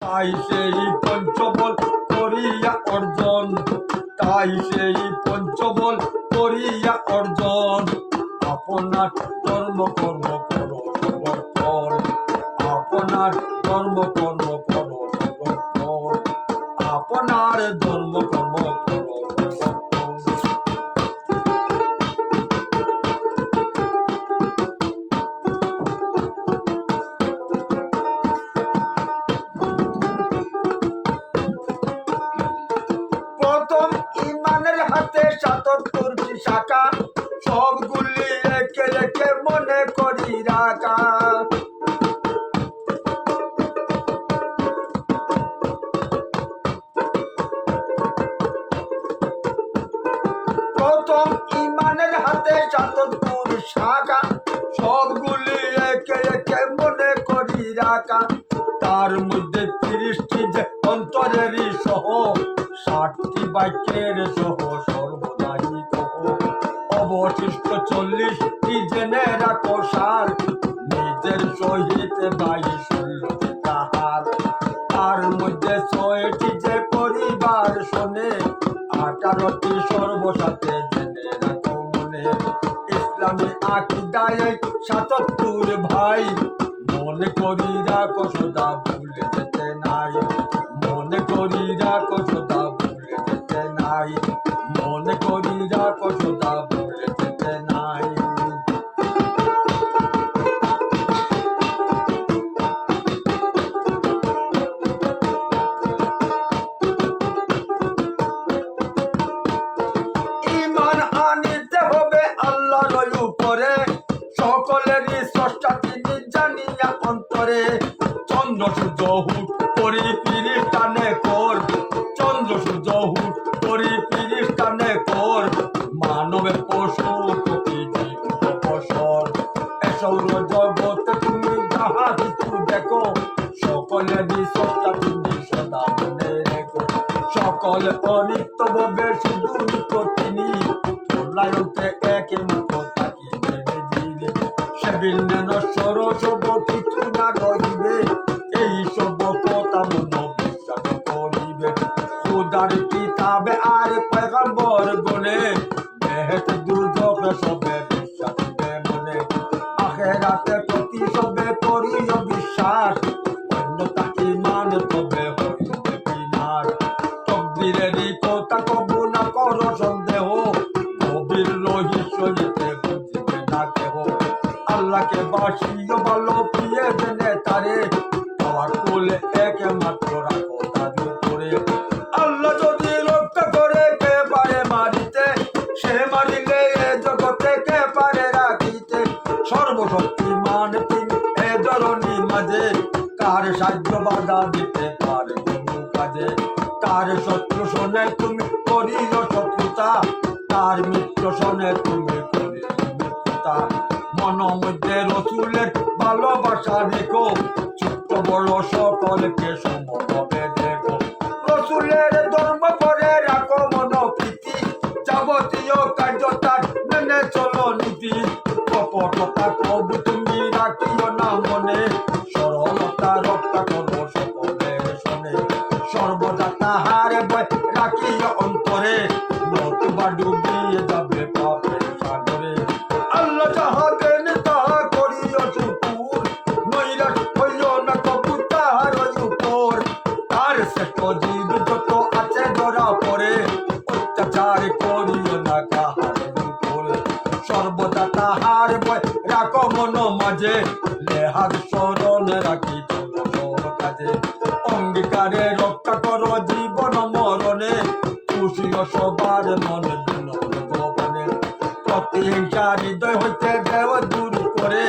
তাই সেই পঞ্চবল করিয়া অর্জন, তাই সেই পঞ্চবল করিয়া অর্জন। আপনার ধর্ম কর্ম করো সর্বক্ষণ, আপনার ধর্ম কর্ম করো সর্বক্ষণ, আপনার ধর্ম কর্ম করো সর্বক্ষণ। প্রথম ইমানের হাতে ৭৭টি শাখা, সবগুলি একে একে মনে করি রাখা। প্রথম ইমানের হাতে ৭৭ শাখা, সবগুলি একে একে মনে করি রাখা। তার মধ্যে ৩০টি যে অন্তরেরই সহ, ৬০টি বাক্যের সহ সর্বদাই কহ। অবশিষ্ট ৪০টি জেনে রাখো সার, নিজের সহিত বাই শুনল তাহার। তার মধ্যে ৬টি যে পরিবার শোনে, ১৮টি সর্বসাথে জেনে রাখো মনে। ইসলামী আকীদায় ৭৭ ভাই, মনে করি রাখো সদা ভুলে যেতে নাই, মনে করি রাখো সদা ভুলে যেতে নাই, মনে করি রাখো সদা ভুলে যেতে নাই। ঈমান আনিতে হবে আল্লাহর উপরে, সকলেরই স্রষ্টা তিনি জানিয়া অন্তরে। চন্দ্র সূর্য হুট করি ফিরিস্তানে কর, চন্দ্র সূর্য হুট করি ফিরিস্তানে কর। মানবের পশু পক্ষী জীব অপসর, এসৌর জগতে তুমি যাহা কিছু দেখো, সকলেরই স্রষ্টা তুমি সদা মনে রেখো। সকল অনিত্য ভবে শুধু নিত্য তিনি, প্রলয়তে একে মাত্র থাকি ভেবে দিবে। সেবিনে নশ্বর সব কিছু না রহিবে, এই সব কথা মন বিশ্বাস করিবে। খোদার কিতাবে আর পয়গম্বর গণে, বেহেশত দুর্যোগ সবে বিশ্বাস দিবে মনে। আখিরাতের প্রতি সবে করিও বিশ্বাস, অন্যথা ঈমান তবে হইবে বিনাশ। তকদীরেরই কথা কবু না করো সন্দেহ, গভীর রহস্য যেতে বুঝিবে না কেহ। আল্লাহকে বাসিও ভালো প্রিয় জেনে তারে, তাওয়াক্কুলে একমাত্র রাখো তার উপরে। আল্লাহ যদি রক্ষা করে কে পারে মারিতে, সে মারিলে এ জগতে কে পারে রাখিতে। সর্বশক্তিমান তিনি এ ধরণী মাঝে, কার সাহায্য বাধা দিতে পারে কোনো কাজে। কার শত্রু শোনে তুমি করিও শত্রুতা, কার মিত্র শোনে তুমি করিও মিত্রতা। মন মধ্যে রসুলের ভালোবাসা রেখো, ছোট্ট বড় সকলকে সমভাবে দেখো। রসুলের ধর্ম করে রাখো মন প্রীতি, যাবতীয় কার্য তার মেনে চলো নীতি। কপটতা কবু তুমি রাখিও না মনে, সরলতা রক্ষা করো সকলের শোনে। সর্বদা তাহার ভয় রাখিও অন্তরে, নতুবা ডুবিয়ে যাবে পাপের সাগরে। আল্লাহ যাহা দেন তাহা করিও শুকুর, নৈরাশ হইও না কবু তাহার উপর। তার শ্রেষ্ঠ জীব যত আছে ধরা পড়ে, অত্যাচার করিও না কাহার উপর। সর্বদা তাহার ভয় রাখো মন মাঝে, লেহাজ স্মরণ রাখি চলো কাজে। অঙ্গীকারে রক্ষা করো জীবন মরণে, খুশিও সবার মনে বিনয় গোপনে। প্রতিহিংসা হৃদয় হইতে দেও দূর করে,